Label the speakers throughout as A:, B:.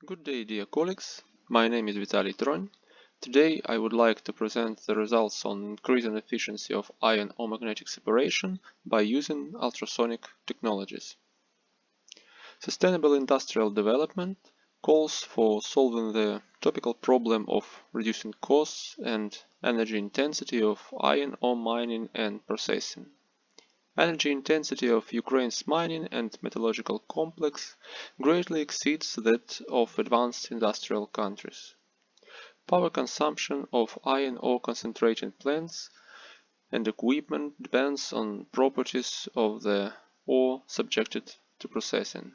A: Good day, dear colleagues. My name is Vitalii Tron. Today I would like to present the results on increasing efficiency of ion or magnetic separation by using ultrasonic technologies. Sustainable industrial development calls for solving the topical problem of reducing costs and energy intensity of iron ore mining and processing. Energy intensity of Ukraine's mining and metallurgical complex greatly exceeds that of advanced industrial countries. Power consumption of iron ore concentrating plants and equipment depends on properties of the ore subjected to processing.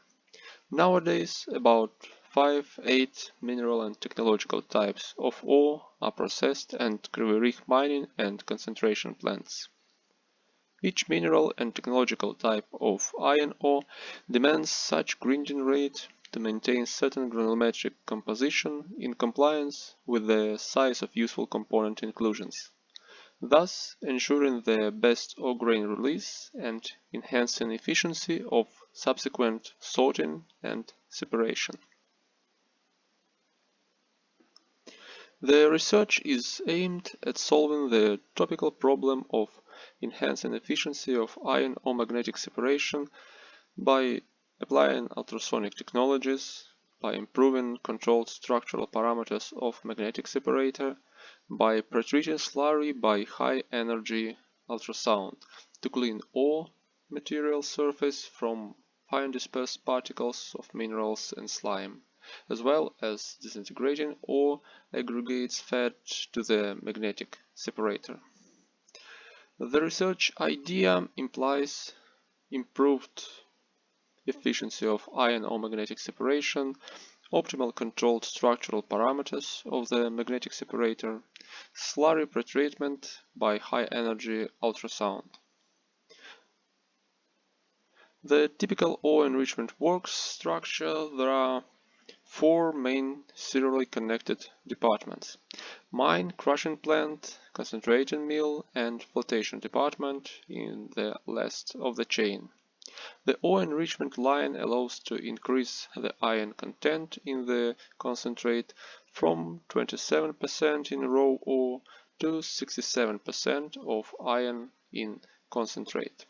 A: Nowadays, about 5-8 mineral and technological types of ore are processed at Kryvyi mining and concentration plants. Each mineral and technological type of iron ore demands such grinding rate to maintain certain granulometric composition in compliance with the size of useful component inclusions, thus ensuring the best ore grain release and enhancing efficiency of subsequent sorting and separation. The research is aimed at solving the topical problem of enhancing efficiency of ion or magnetic separation by applying ultrasonic technologies, by improving controlled structural parameters of magnetic separator, by pretreating slurry by high-energy ultrasound to clean ore material surface from fine-dispersed particles of minerals and slime, as well as disintegrating ore aggregates fed to the magnetic separator. The research idea implies improved efficiency of ion or magnetic separation, optimal controlled structural parameters of the magnetic separator, slurry pretreatment by high-energy ultrasound. The typical ore enrichment works structure. There are four main serially connected departments: mine, crushing plant, concentrating mill, and flotation department in the last of the chain. The ore enrichment line allows to increase the iron content in the concentrate from 27% in raw ore to 67% of iron in concentrate.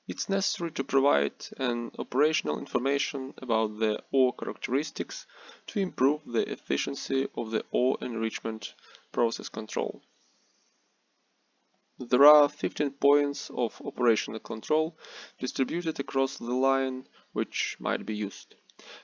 A: It's necessary to provide an operational information about the ore characteristics to improve the efficiency of the ore enrichment process control. There are 15 points of operational control distributed across the line which might be used.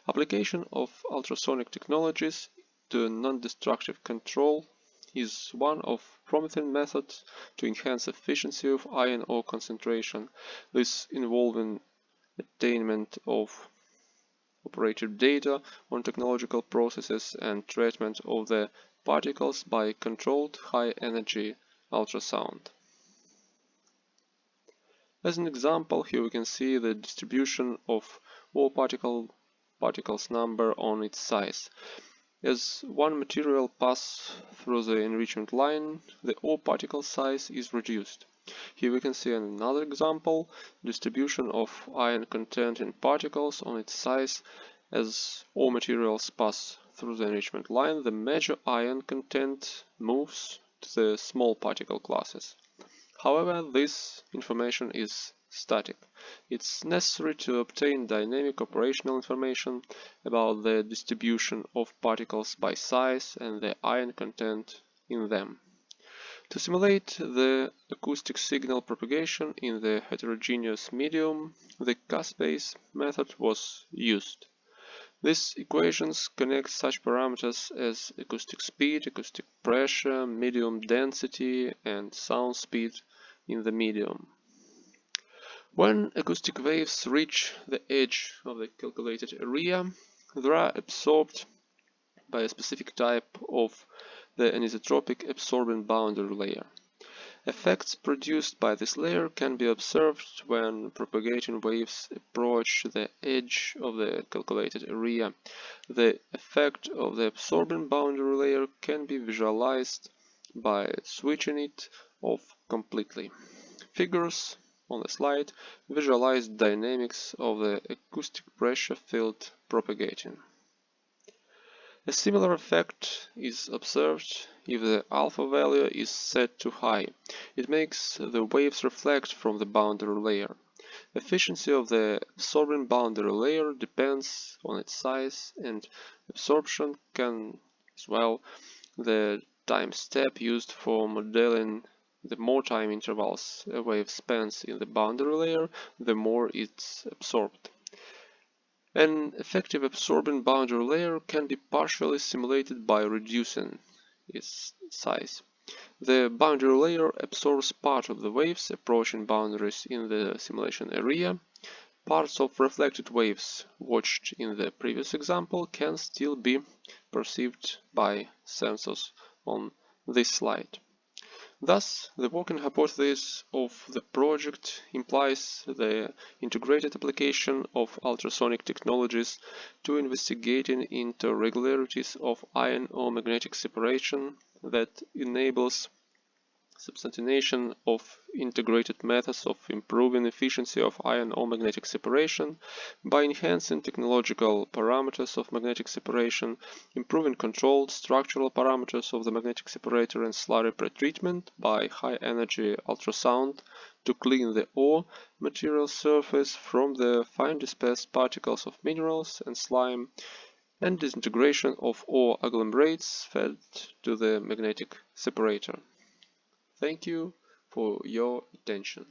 A: Application of ultrasonic technologies to non-destructive control is one of promising methods to enhance efficiency of iron ore concentration, this involving attainment of operative data on technological processes and treatment of the particles by controlled high-energy ultrasound. As an example, here we can see the distribution of ore particles number on its size. As one material passes through the enrichment line, the ore particle size is reduced. Here we can see another example, distribution of iron content in particles on its size. As ore materials pass through the enrichment line, the major iron content moves to the small particle classes. However, this information is static. It's necessary to obtain dynamic operational information about the distribution of particles by size and the ion content in them. To simulate the acoustic signal propagation in the heterogeneous medium, the cast-based method was used. These equations connect such parameters as acoustic speed, acoustic pressure, medium density, and sound speed in the medium. When acoustic waves reach the edge of the calculated area, they are absorbed by a specific type of the anisotropic absorbing boundary layer. Effects produced by this layer can be observed when propagating waves approach the edge of the calculated area. The effect of the absorbing boundary layer can be visualized by switching it off completely. Figures on the slide visualize dynamics of the acoustic pressure field propagating. A similar effect is observed if the alpha value is set too high. It makes the waves reflect from the boundary layer. Efficiency of the absorbing boundary layer depends on its size, and absorption can as well. The time step used for modeling, the more time intervals a wave spends in the boundary layer, the more it's absorbed. An effective absorbing boundary layer can be partially simulated by reducing its size. The boundary layer absorbs part of the waves approaching boundaries in the simulation area. Parts of reflected waves watched in the previous example can still be perceived by sensors on this slide. Thus, the working hypothesis of the project implies the integrated application of ultrasonic technologies to investigating into regularities of ion or magnetic separation that enables substantiation of integrated methods of improving efficiency of ion or magnetic separation by enhancing technological parameters of magnetic separation, improving controlled structural parameters of the magnetic separator and slurry pretreatment by high-energy ultrasound to clean the ore material surface from the fine-dispersed particles of minerals and slime, and disintegration of ore agglomerates fed to the magnetic separator. Thank you for your attention.